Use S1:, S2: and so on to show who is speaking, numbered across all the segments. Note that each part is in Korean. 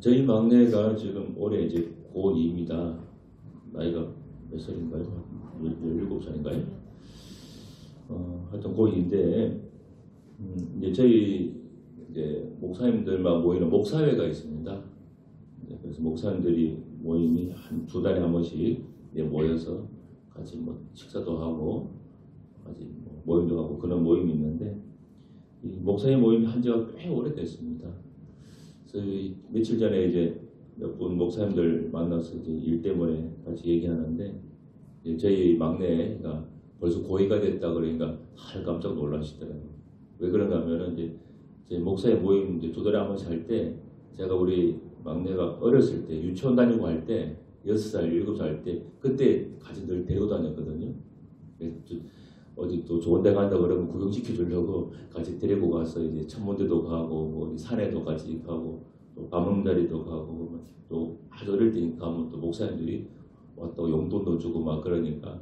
S1: 저희 막내가 지금 올해 이제 고2입니다. 나이가 몇 살인가요? 17살인가요? 하여튼 고2인데, 이제 저희 이제 목사님들만 모이는 목사회가 있습니다. 그래서 목사님들이 모임이 한 2달에 한 번씩 모여서 같이 뭐 식사도 하고 같이 뭐 모임도 하고 그런 모임이 있는데, 이 목사회 모임이 한 지가 꽤 오래됐습니다. 그래서 며칠 전에 이제 몇 분 목사님들 만나서 이제 일 때문에 같이 얘기하는데, 이제 저희 막내가 벌써 고2가 됐다 그러니까 다들 깜짝 놀라시더라고요. 왜 그런가 하면은 이제 제 목사회 모임 이제 2달에 한 번씩 할 때, 제가 우리 막내가 어렸을 때 유치원 다니고 할 때 6살, 7살 할 때 그때 같이 늘 데리고 다녔거든요. 어디 또 좋은 데 간다 그러면 구경시켜 주려고 같이 데리고 가서 이제 천문대도 가고 뭐 산에도 같이 가고 또 밤흥자리도 가고 또 아주 어릴 때니까 하면 또 목사님들이 또 용돈도 주고 막 그러니까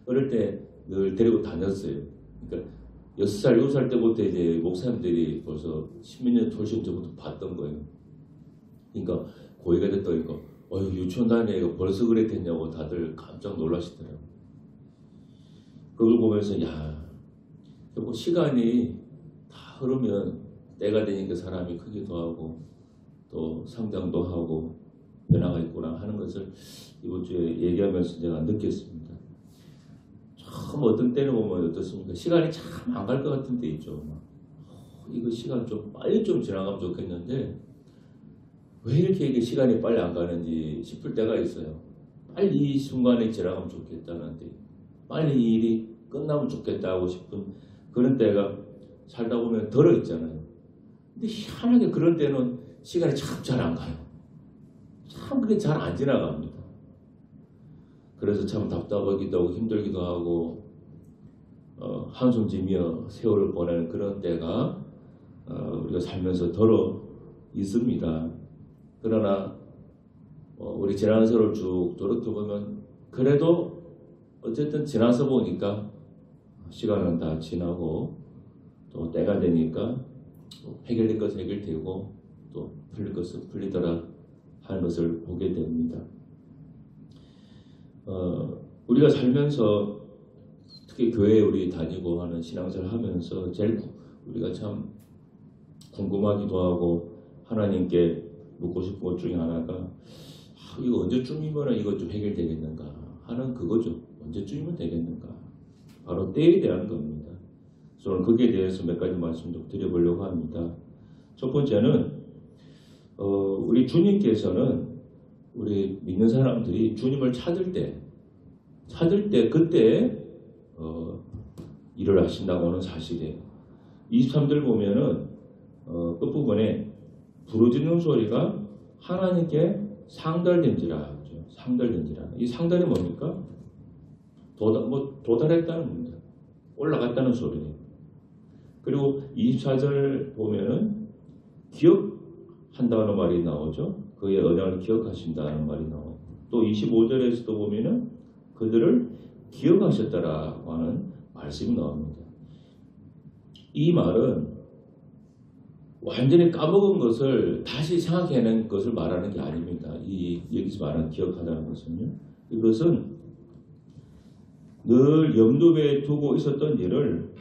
S1: 어릴 때 늘 데리고 다녔어요. 그러니까 6살, 7살 때부터 이제 목사님들이 벌써 10몇 년 훨씬 전부터 봤던 거예요. 그러니까 고이가 됐다니까 유치원 다니니까 벌써 그랬겠냐고 다들 깜짝 놀라시더라고요. 그걸 보면서 뭐 시간이 다 흐르면 때가 되니까 사람이 크기도 하고 또 성장도 하고 변화가 있구나 하는 것을 이번 주에 얘기하면서 제가 느꼈습니다. 참 어떤 때는 보면 어떻습니까? 시간이 참 안 갈 것 같은 때 있죠. 이거 시간 좀 빨리 좀 지나가면 좋겠는데 왜 이렇게 이게 시간이 빨리 안 가는지 싶을 때가 있어요. 빨리 이 순간에 지나가면 좋겠다는 데, 빨리 이 일이 끝나면 좋겠다 하고 싶은 그런 때가 살다 보면 덜어 있잖아요. 근데 희한하게 그런 때는 시간이 참 잘 안 가요. 참 그게 잘 안 지나갑니다. 그래서 참 답답하기도 하고 힘들기도 하고 한숨 지며 세월을 보내는 그런 때가 우리가 살면서 덜어 있습니다. 그러나 우리 지난 세월을 쭉 돌이켜보면 그래도 어쨌든 지나서 보니까 시간은 다 지나고 또 때가 되니까 해결될 것은 해결되고 또 풀릴 것은 풀리더라 하는 것을 보게 됩니다. 우리가 살면서 특히 교회에 우리 다니고 하는 신앙생활 하면서 제일 우리가 참 궁금하기도 하고 하나님께 묻고 싶은 것 중에 하나가 이거 언제쯤이면 이것 좀 해결되겠는가 하는 그거죠. 언제쯤이면 되겠는가. 바로 때에 대한 겁니다. 저는 거기에 대해서 몇 가지 말씀 좀 드려보려고 합니다. 첫 번째는 우리 주님께서는 우리 믿는 사람들이 주님을 찾을 때 그때 일을 하신다고 하는 사실이에요. 23절 보면은 끝부분에 부르짖는 소리가 하나님께 상달된지라. 상달된지라. 이 상달이 뭡니까? 도달했다는 겁니다. 올라갔다는 소리예요. 그리고 24절 보면은 기억한다는 말이 나오죠. 그의 언약을 기억하신다는 말이 나오고 또 25절에서도 보면은 그들을 기억하셨다라고 하는 말씀이 나옵니다. 이 말은 완전히 까먹은 것을 다시 생각해낸 것을 말하는 게 아닙니다. 여기서 말하는 기억하다는 것은요. 이것은 늘 염두에 두고 있었던 일을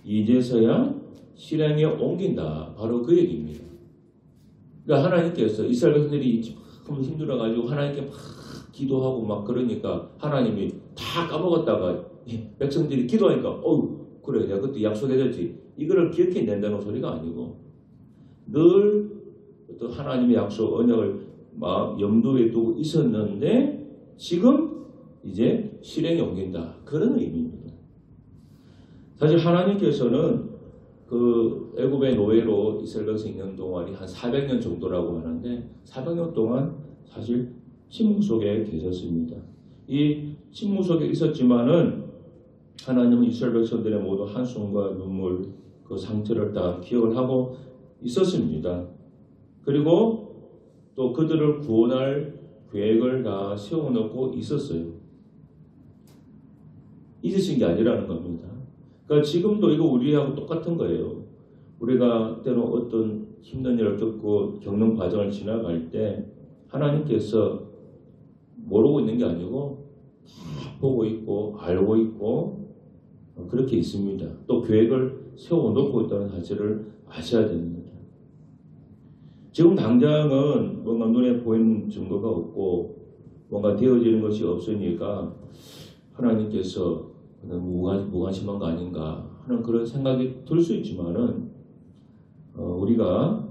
S1: 이제서야 실행에 옮긴다. 바로 그 얘기입니다. 그러니까 하나님께서 이스라엘 백성들이 참 힘들어가지고 하나님께 막 기도하고 막 그러니까 하나님이 다 까먹었다가 백성들이 기도하니까 그래 내가 그때 약속해줬지. 이거를 기억해낸다는 소리가 아니고 늘 어떤 하나님의 약속 언약을 염두에 두고 있었는데 지금 이제 실행에 옮긴다. 그런 의미입니다. 사실 하나님께서는 그 애굽의 노예로 이스라엘 백성이 있는 동안이 한 400년 정도라고 하는데 400년 동안 사실 침묵 속에 계셨습니다. 이 침묵 속에 있었지만은 하나님은 이스라엘 백성들의 모두 한숨과 눈물 그 상처를 다 기억을 하고 있었습니다. 그리고 또 그들을 구원할 계획을 다 세워놓고 있었어요. 잊으신 게 아니라는 겁니다. 그러니까 지금도 이거 우리하고 똑같은 거예요. 우리가 때로 어떤 힘든 일을 겪는 과정을 지나갈 때 하나님께서 모르고 있는 게 아니고 다 보고 있고 알고 있고 그렇게 있습니다. 또 계획을 세워놓고 있다는 사실을 아셔야 됩니다. 지금 당장은 뭔가 눈에 보이는 증거가 없고 뭔가 되어지는 것이 없으니까 하나님께서 무관심한 거 아닌가 하는 그런 생각이 들 수 있지만은 우리가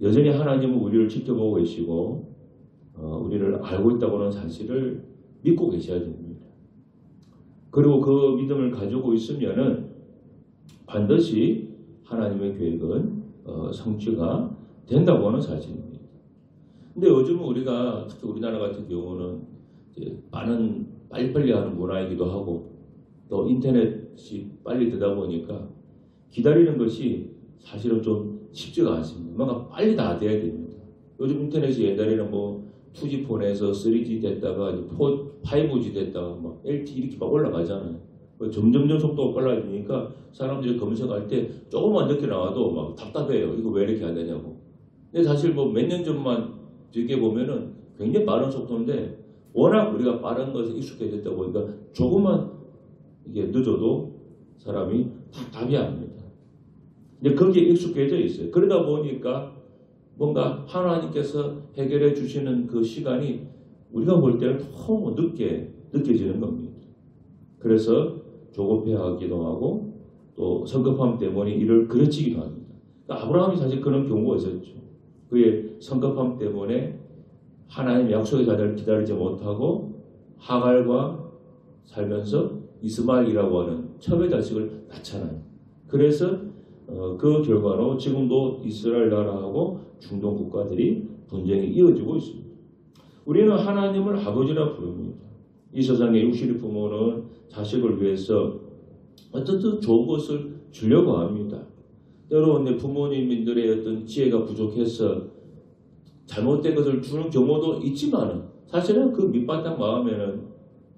S1: 여전히 하나님은 우리를 지켜보고 계시고 우리를 알고 있다고 하는 사실을 믿고 계셔야 됩니다. 그리고 그 믿음을 가지고 있으면은 반드시 하나님의 계획은 성취가 된다고 하는 사실입니다. 근데 요즘은 우리가 특히 우리나라 같은 경우는 이제 빨리빨리 하는 문화이기도 하고 또 인터넷이 빨리 되다 보니까 기다리는 것이 사실은 좀 쉽지가 않습니다. 뭔가 빨리 다 돼야 됩니다. 요즘 인터넷이 옛날에는 뭐 2G폰에서 3G 됐다가 5G 됐다가 막 LTE 이렇게 막 올라가잖아요. 점점점 속도가 빨라지니까 사람들이 검색할 때 조금만 늦게 나와도 막 답답해요. 이거 왜 이렇게 안 되냐고. 근데 사실 뭐 몇 년 전만 뒤에 보면은 굉장히 빠른 속도인데 워낙 우리가 빠른 것에 익숙해졌다 보니까 조금만 이게 늦어도 사람이 답답해합니다. 근데 거기에 익숙해져 있어요. 그러다 보니까 뭔가 하나님께서 해결해 주시는 그 시간이 우리가 볼 때는 너무 늦게 느껴지는 겁니다. 그래서 조급해하기도 하고 또 성급함 때문에 일을 그르치기도 합니다. 그러니까 아브라함이 사실 그런 경우가 있었죠. 그의 성급함 때문에 하나님의 약속의 자녀를 기다리지 못하고 하갈과 살면서 이스마엘이라고 하는 첩의 자식을 낳잖아요. 그래서 그 결과로 지금도 이스라엘 나라하고 중동 국가들이 분쟁이 이어지고 있습니다. 우리는 하나님을 아버지라 부릅니다. 이 세상의 육신의 부모는 자식을 위해서 어떻든 좋은 것을 주려고 합니다. 때로는 내 부모님들의 어떤 지혜가 부족해서 잘못된 것을 주는 경우도 있지만 사실은 그 밑바닥 마음에는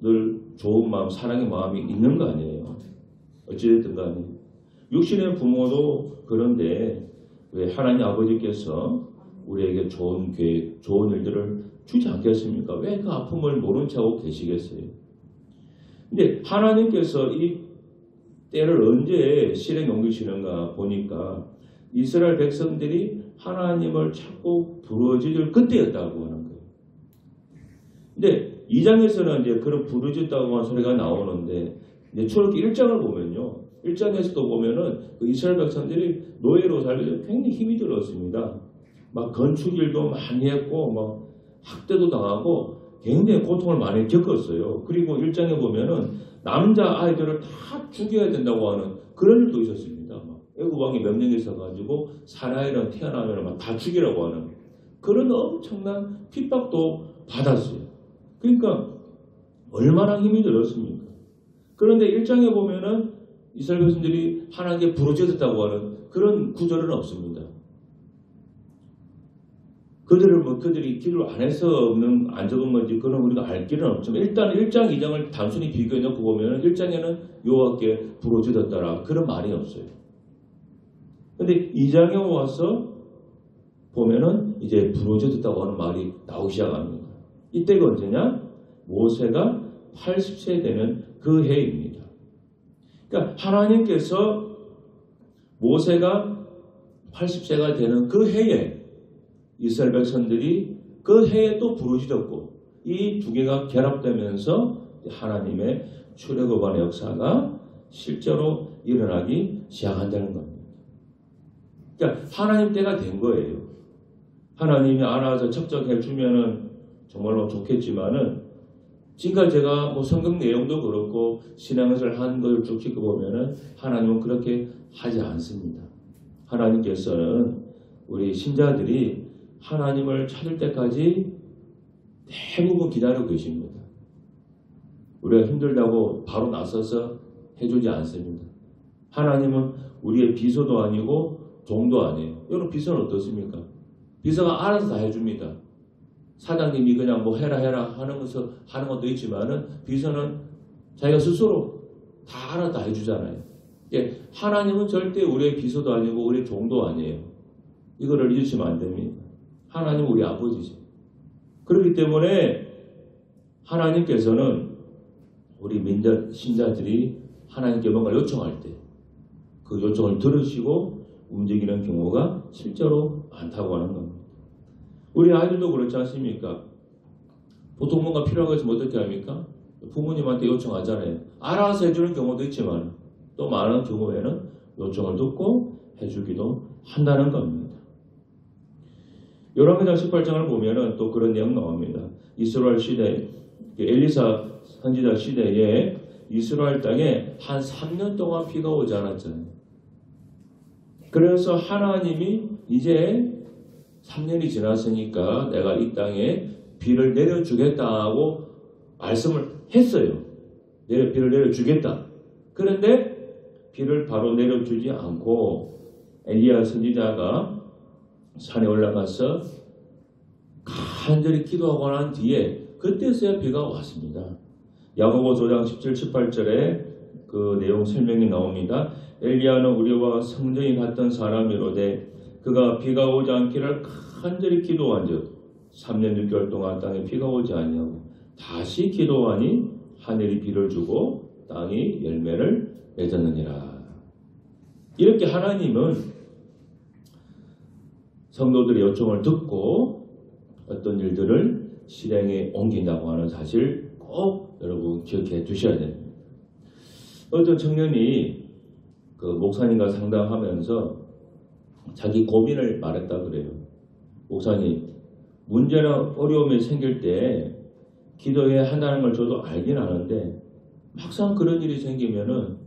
S1: 늘 좋은 마음, 사랑의 마음이 있는 거 아니에요. 어찌됐든 간에. 육신의 부모도 그런데 왜 하나님 아버지께서 우리에게 좋은 계획, 좋은 일들을 주지 않겠습니까? 왜 그 아픔을 모른 척하고 계시겠어요? 근데 하나님께서 이 때를 언제 실행에 옮기시는가 보니까 이스라엘 백성들이 하나님을 찾고 부르짖을 그때였다고 하는 거예요. 근데 2장에서는 이제 그런 부르짖다고 하는 소리가 나오는데 이제 출애굽기 1장을 보면요. 1장에서도 보면은 그 이스라엘 백성들이 노예로 살기 전에 굉장히 힘이 들었습니다. 막 건축일도 많이 했고 막 학대도 당하고 굉장히 고통을 많이 겪었어요. 그리고 1장에 보면은 남자 아이들을 다 죽여야 된다고 하는 그런 일도 있었습니다. 애국 왕이 명령이 있어가지고 사나이는 태어나면 막 다 죽이라고 하는 그런 엄청난 핍박도 받았어요. 그러니까 얼마나 힘이 들었습니까? 그런데 1장에 보면은 이스라엘 백성들이 하나님께 부르짖었다고 하는 그런 구절은 없습니다. 그들이 기도를 안 해서 안 적은 건지 그건 우리가 알 길은 없지만 일단 1장, 2장을 단순히 비교해 놓고 보면 1장에는 여호와께 부르짖었다라 그런 말이 없어요. 근데 2장에 와서 보면은 이제 부르짖었다고 하는 말이 나오기 시작합니다. 이때가 언제냐? 모세가 80세 되는 그 해입니다. 그러니까 하나님께서 모세가 80세가 되는 그 해에 이스라엘 백성들이 그 해에 또 부르짖었고 이 두 개가 결합되면서 하나님의 출애굽의 역사가 실제로 일어나기 시작한다는 겁니다. 그러니까 하나님 때가 된 거예요. 하나님이 알아서 척척해 주면은 정말로 좋겠지만은 지금까지 제가 뭐 성경 내용도 그렇고 신앙을 한 것을 쭉 지켜보면은 하나님은 그렇게 하지 않습니다. 하나님께서는 우리 신자들이 하나님을 찾을 때까지 대부분 기다리고 계십니다. 우리가 힘들다고 바로 나서서 해주지 않습니다. 하나님은 우리의 비서도 아니고 종도 아니에요. 여러분 비서는 어떻습니까? 비서가 알아서 다 해줍니다. 사장님이 그냥 뭐 해라 하는 것도 있지만은 비서는 자기가 스스로 다 알아서 다 해주잖아요. 예, 하나님은 절대 우리의 비서도 아니고 우리의 종도 아니에요. 이거를 잊으시면 안 됩니다. 하나님은 우리 아버지죠. 그렇기 때문에 하나님께서는 우리 신자들이 하나님께 뭔가 요청할 때 그 요청을 들으시고 움직이는 경우가 실제로 많다고 하는 겁니다. 우리 아이들도 그렇지 않습니까? 보통 뭔가 필요한 것이 어떻게 합니까? 부모님한테 요청하잖아요. 알아서 해주는 경우도 있지만 또 많은 경우에는 요청을 듣고 해주기도 한다는 겁니다. 요람기상 18장을 보면은 또 그런 내용 나옵니다. 이스라엘 시대, 엘리사 선지자 시대에 이스라엘 땅에 한 3년 동안 비가 오지 않았잖아요. 그래서 하나님이 이제 3년이 지났으니까 내가 이 땅에 비를 내려주겠다고 말씀을 했어요. 비를 내려주겠다. 그런데 비를 바로 내려주지 않고 엘리야 선지자가 산에 올라가서 간절히 기도하고 난 뒤에 그때서야 비가 왔습니다. 야고보서 5장 17, 18절에 그 내용 설명이 나옵니다. 엘리야는 우리와 성전이 같던 사람이로되 그가 비가 오지 않기를 간절히 기도한즉 3년 6개월 동안 땅에 비가 오지 아니하고 다시 기도하니 하늘이 비를 주고 땅이 열매를 맺었느니라. 이렇게 하나님은 성도들의 요청을 듣고 어떤 일들을 실행에 옮긴다고 하는 사실 꼭 여러분 기억해 두셔야 됩니다. 어떤 청년이 그 목사님과 상담하면서 자기 고민을 말했다 그래요. 목사님, 문제나 어려움이 생길 때 기도해야 한다는 걸 저도 알긴 아는데 막상 그런 일이 생기면은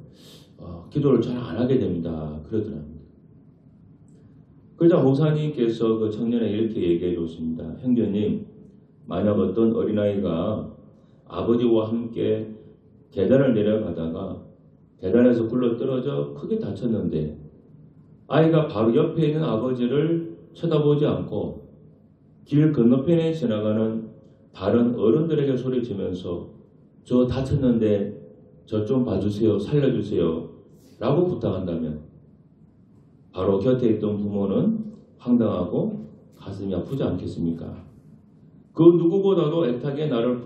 S1: 기도를 잘 안 하게 됩니다. 그러더랍니다. 그러자 목사님께서 그 청년에 이렇게 얘기해 줬습니다. 형제님, 만약 어떤 어린아이가 아버지와 함께 계단을 내려가다가 계단에서 굴러 떨어져 크게 다쳤는데 아이가 바로 옆에 있는 아버지를 쳐다보지 않고 길 건너편에 지나가는 다른 어른들에게 소리치면서 저 다쳤는데 저 좀 봐주세요, 살려주세요 라고 부탁한다면 바로 곁에 있던 부모는 황당하고 가슴이 아프지 않겠습니까? 그 누구보다도 애타게 나를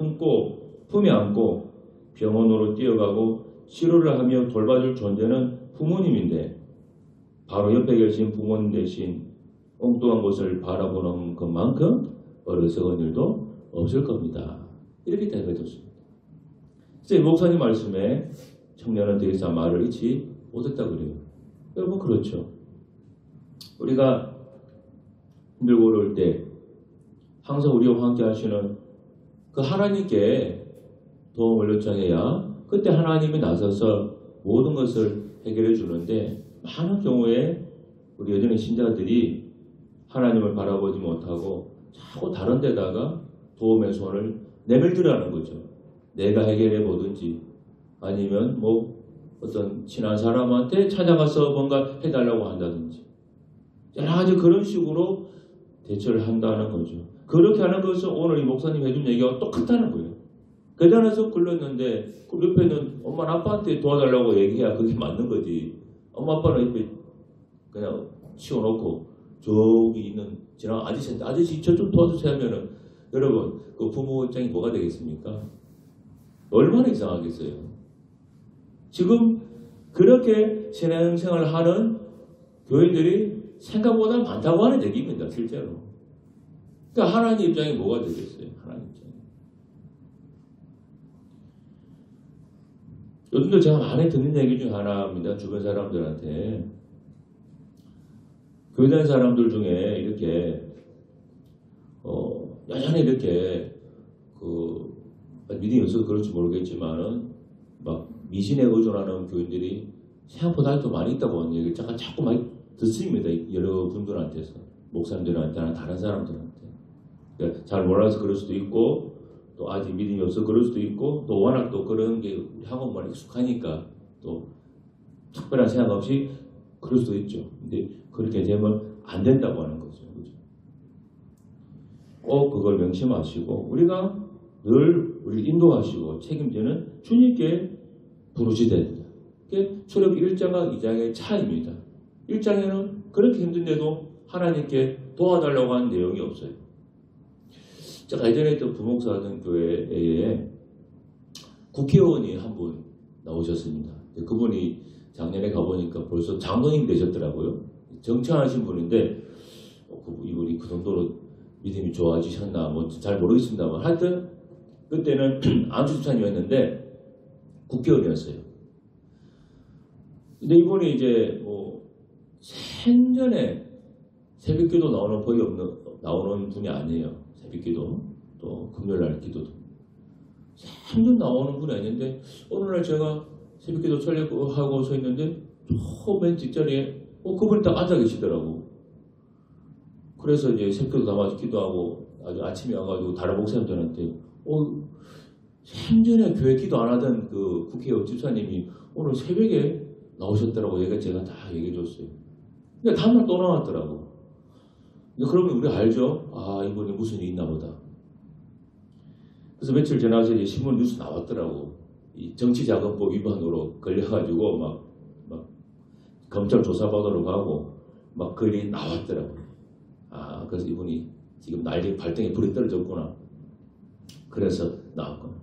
S1: 품에 안고 병원으로 뛰어가고 치료를 하며 돌봐줄 존재는 부모님인데 바로 옆에 계신 부모님 대신 엉뚱한 곳을 바라보는 것만큼 어리석은 일도 없을 겁니다. 이렇게 대답해줬습니다. 그래서 목사님 말씀에 청년은 더 이상 말을 잊지 못했다고 그래요. 여러분 그렇죠. 우리가 힘들고 어려울 때 항상 우리와 함께 하시는 그 하나님께 도움을 요청해야 그때 하나님이 나서서 모든 것을 해결해 주는데 많은 경우에 우리 여전히 신자들이 하나님을 바라보지 못하고 자꾸 다른 데다가 도움의 손을 내밀더라는 거죠. 내가 해결해 보든지 아니면 뭐 어떤 친한 사람한테 찾아가서 뭔가 해달라고 한다든지 여러 가지 그런 식으로 대처를 한다는 거죠. 그렇게 하는 것은 오늘 이 목사님 해준 얘기가 똑같다는 거예요. 계단에서 굴렀는데 그 옆에 있는 엄마 아빠한테 도와달라고 얘기해야 그게 맞는 거지. 엄마 아빠는 옆에 그냥 치워놓고 저기 있는 지나간 아저씨한테 아저씨 저 좀 도와주세요 하면은 여러분 그 부모 입장이 뭐가 되겠습니까? 얼마나 이상하겠어요. 지금 그렇게 신앙생활을 하는 교인들이 생각보다 많다고 하는 얘기입니다. 실제로. 그러니까 하나님 입장이 뭐가 되겠어요? 하나님 입장이. 요즘도 제가 많이 듣는 얘기 중 하나입니다. 주변 사람들한테. 교회다니는 사람들 중에 이렇게 여전히 이렇게 믿음이 없어서 그럴지 모르겠지만은 막 미신에 의존하는 교인들이 생각보다 더 많이 있다고 하는 얘기를 자꾸 많이 듣습니다. 여러 분들한테서 목사님들한테나 다른 사람들한테. 그러니까 잘 몰라서 그럴 수도 있고 또 아직 믿음이 없어서 그럴 수도 있고 또 워낙 또 그런 게 한국말 익숙하니까 또 특별한 생각 없이 그럴 수도 있죠. 근데 그렇게 되면 안 된다고 하는 거죠. 그죠? 꼭 그걸 명심하시고 우리가 늘 우리 인도하시고 책임지는 주님께 부르시야 됩니다. 그게 출애굽 1장과 2장의 차이입니다. 1장에는 그렇게 힘든데도 하나님께 도와달라고 하는 내용이 없어요. 제가 예전에 있던 부목사 하던 교회에 국회의원이 한 분 나오셨습니다. 그분이 작년에 가보니까 벌써 장로님 되셨더라고요. 정치하신 분인데 이분이 그 정도로 믿음이 좋아지셨나 뭐 잘 모르겠습니다만 하여튼 그때는 안수 집사님이었는데 국회의원이었어요. 근데 이분이 이제 뭐 생전에 새벽기도 나오는 분이 아니에요. 새벽기도 또 금요일날 기도도 생전 나오는 분이 아닌데 어느 날 제가 새벽기도 하고 서 있는데 맨 뒷자리에 그분이 딱 앉아 계시더라고. 그래서 이제 새벽기도 담아서 기도하고 아주 아침에 와가지고 다른 목사님들한테 생전에 교회 기도 안 하던 그 국회의원 집사님이 오늘 새벽에 나오셨더라고. 제가 다 얘기해 줬어요. 근데 다음날 또 나왔더라고. 그러면 우리 알죠? 이분이 무슨 일이 있나 보다. 그래서 며칠 지나서 이제 신문 뉴스 나왔더라고. 이 정치자금법 위반으로 걸려가지고 막 검찰 조사받으러 가고 막 글이 나왔더라고. 그래서 이분이 지금 난리 발등에 불이 떨어졌구나. 그래서 나왔구나.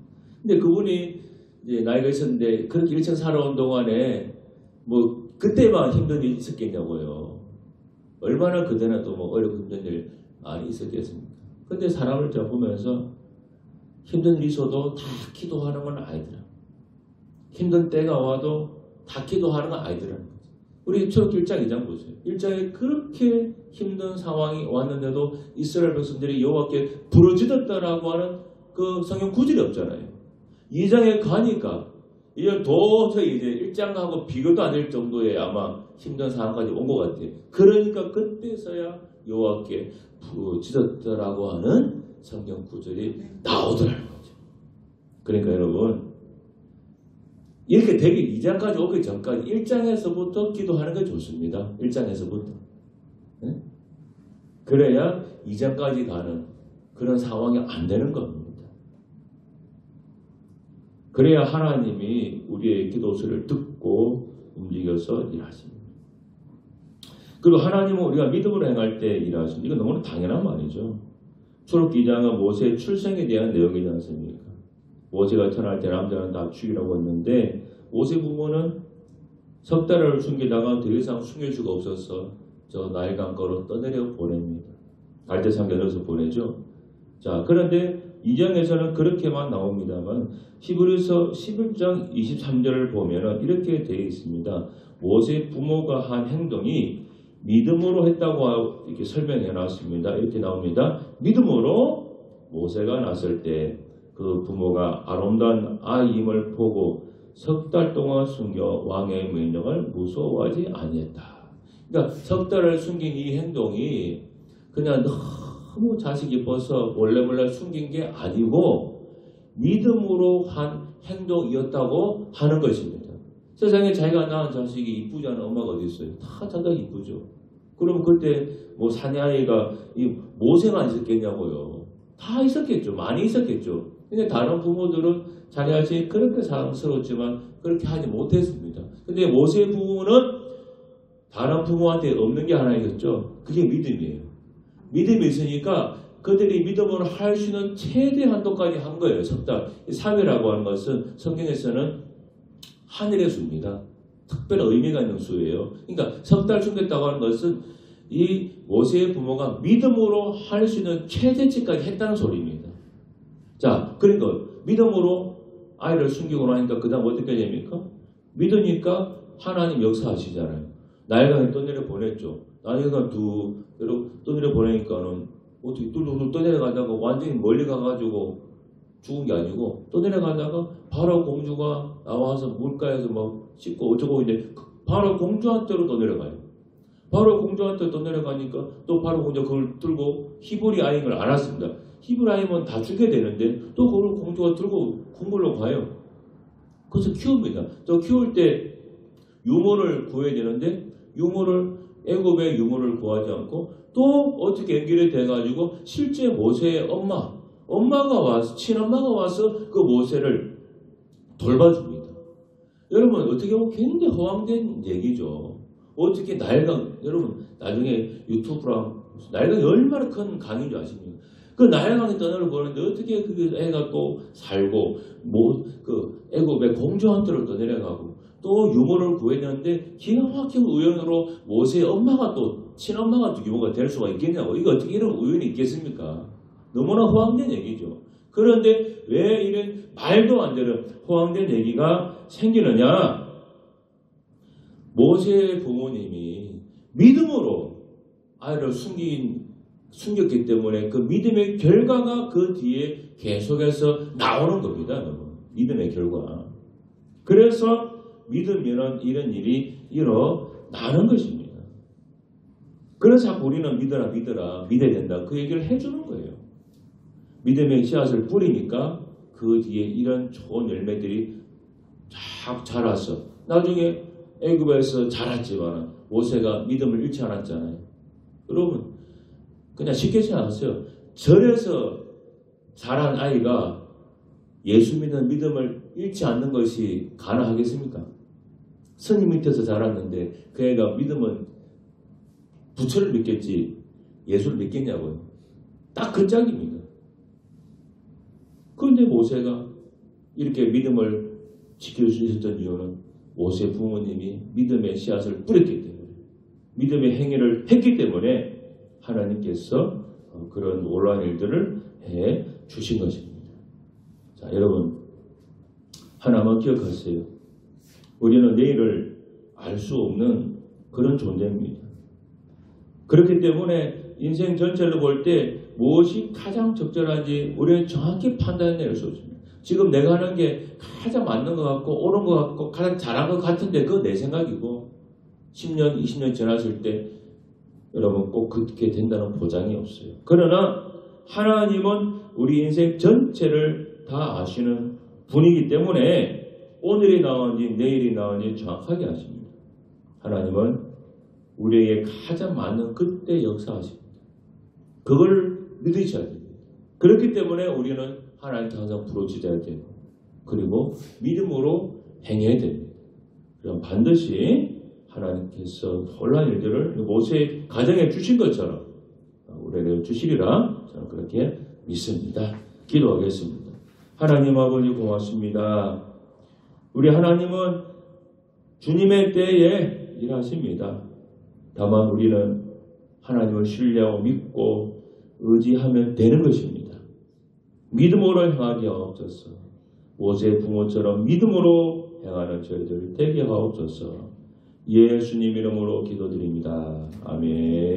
S1: 근데 그분이 이제 나이가 있었는데 그렇게 일생 살아온 동안에 뭐 그때만 힘든 일이 있었겠냐고요. 얼마나 그때나 또 뭐 어렵고 힘든 일 많이 있었겠습니까? 근데 사람을 좀 보면서 힘든 일이 있어도 다 기도하는 건 아니더라. 힘든 때가 와도 다 기도하는 건 아니더라는 거지. 우리 출애굽기 1장 2장 보세요. 1장에 그렇게 힘든 상황이 왔는데도 이스라엘 백성들이 여호와께 부르짖었다라고 하는 그 성경 구절이 없잖아요. 2장에 가니까 이제 도저히 이제 1장하고 비교도 안 될 정도의 아마 힘든 상황까지 온 것 같아요. 그러니까 그때서야 여호와께 부르짖었다라고 하는 성경 구절이 나오더라는 거죠. 그러니까 여러분 이렇게 되기 2장까지 오기 전까지 1장에서부터 기도하는 게 좋습니다. 1장에서부터. 네? 그래야 2장까지 가는 그런 상황이 안 되는 겁니다. 그래야 하나님이 우리의 기도 소리를 듣고 움직여서 일하십니다. 그리고 하나님은 우리가 믿음으로 행할 때 일하십니다. 이건 너무나 당연한 말이죠. 출애굽기 2장은 모세의 출생에 대한 내용이지 않습니까? 모세가 태어날 때 남자는 다 죽이라고 했는데 모세 부모는 석 달을 숨기다가 더 이상 숨길 수가 없어서 저 나일강가로 떠내려 보냅니다. 갈대상견에서 보내죠. 자, 그런데 2장에서는 그렇게만 나옵니다만 히브리서 11장 23절을 보면 이렇게 되어 있습니다. 모세 부모가 한 행동이 믿음으로 했다고 이렇게 설명해 놨습니다. 이렇게 나옵니다. 믿음으로 모세가 났을 때 그 부모가 아름다운 아이임을 보고 석 달 동안 숨겨 왕의 명령을 무서워하지 아니했다. 그러니까 석 달을 숨긴 이 행동이 그냥 너무 자식이 이뻐서 몰래 숨긴 게 아니고 믿음으로 한 행동이었다고 하는 것입니다. 세상에 자기가 낳은 자식이 이쁘지 않은 엄마가 어디 있어요? 다 자기가 이쁘죠. 그럼 그때 뭐 사내아이가 모세만 있었겠냐고요. 다 있었겠죠. 많이 있었겠죠. 근데 다른 부모들은 자기 자신이 그렇게 사랑스러웠지만 그렇게 하지 못했습니다. 근데 모세의 부모는 다른 부모한테 없는 게 하나 있었죠. 그게 믿음이에요. 믿음이 있으니까 그들이 믿음으로 할 수 있는 최대 한도까지 한 거예요. 석 달. 3일이라고 하는 것은 성경에서는 하늘의 수입니다. 특별한 의미가 있는 수예요. 그러니까 석 달 숨겼다고 하는 것은 이 모세의 부모가 믿음으로 할 수 있는 최대치까지 했다는 소리입니다. 자, 그러니까 믿음으로 아이를 숨기고 나니까 그 다음 어떻게 됩니까? 믿으니까 하나님 역사하시잖아요. 나일강에 떠내려 보냈죠. 나일강 떠내려 보내니까는 어떻게 뚫뚫 떠내려가다가 완전히 멀리 가가지고 죽은 게 아니고 떠내려가다가 바로 공주가 나와서 물가에서 막 씻고 어쩌고 이제 바로 공주한테로 떠내려가요. 바로 공주한테 떠내려가니까 또 바로 공주가 그걸 들고 히브리 아이인 걸 알았습니다. 히브리 아이면 다 죽게 되는데 또 그걸 공주가 들고 궁궐로 가요. 그래서 키웁니다. 또 키울 때 유모를 구해야 되는데 애굽의 유모를 구하지 않고 또 어떻게 연결이 돼가지고 실제 모세의 엄마가 와서 친엄마가 와서 그 모세를 돌봐줍니다. 여러분 어떻게 보면 굉장히 허황된 얘기죠. 어떻게 나일강, 여러분 나중에 유튜브랑 나일강이 얼마나 큰 강인 줄 아십니까? 그 나일강의 떠나를 보는데 어떻게 그 애가 또 살고 그 애굽의 공주한테를 또 내려가고 또 유모를 구해내는데 기가 막힌 우연으로 모세의 엄마가 또 친엄마가 또 유모가 될 수가 있겠냐고. 이거 어떻게 이런 우연이 있겠습니까? 너무나 허황된 얘기죠. 그런데 왜 이런 말도 안 되는 허황된 얘기가 생기느냐? 모세의 부모님이 믿음으로 아이를 숨겼기 때문에 그 믿음의 결과가 그 뒤에 계속해서 나오는 겁니다. 여러분. 믿음의 결과. 그래서 믿으면 이런 일이 일어나는 것입니다. 그래서 자꾸 우리는 믿어야 된다. 그 얘기를 해주는 거예요. 믿음의 씨앗을 뿌리니까 그 뒤에 이런 좋은 열매들이 쫙 자라서 나중에 애굽에서 자랐지만 모세가 믿음을 잃지 않았잖아요. 여러분 그냥 쉽게 생각하세요. 절에서 자란 아이가 예수 믿는 믿음을 잃지 않는 것이 가능하겠습니까? 스님 밑에서 자랐는데 그 애가 믿음은 부처를 믿겠지 예수를 믿겠냐고요. 딱 그 짝입니다. 그런데 모세가 이렇게 믿음을 지킬 수 있었던 이유는 모세 부모님이 믿음의 씨앗을 뿌렸기 때문에 믿음의 행위를 했기 때문에 하나님께서 그런 놀라운 일들을 해 주신 것입니다. 자, 여러분 하나만 기억하세요. 우리는 내일을 알 수 없는 그런 존재입니다. 그렇기 때문에 인생 전체를 볼 때 무엇이 가장 적절한지 우리는 정확히 판단해낼 수 없습니다. 지금 내가 하는 게 가장 맞는 것 같고 옳은 것 같고 가장 잘한 것 같은데 그건 내 생각이고 10년, 20년 지났을 때 여러분 꼭 그렇게 된다는 보장이 없어요. 그러나 하나님은 우리 인생 전체를 다 아시는 분이기 때문에 오늘이 나은지 내일이 나은지 정확하게 아십니다. 하나님은 우리에게 가장 맞는 그때 역사하십니다. 그걸 믿으셔야 됩니다. 그렇기 때문에 우리는 하나님께 항상 부르짖어야 되고 그리고 믿음으로 행해야 됩니다. 그럼 반드시 하나님께서 놀라운 일들을 모세의 가정에 주신 것처럼 우리에게 주시리라 저는 그렇게 믿습니다. 기도하겠습니다. 하나님 아버지 고맙습니다. 우리 하나님은 주님의 때에 일하십니다. 다만 우리는 하나님을 신뢰하고 믿고 의지하면 되는 것입니다. 믿음으로 행하게 하옵소서. 모세의 부모처럼 믿음으로 행하는 저희들 되게 하옵소서. 예수님 이름으로 기도드립니다. 아멘.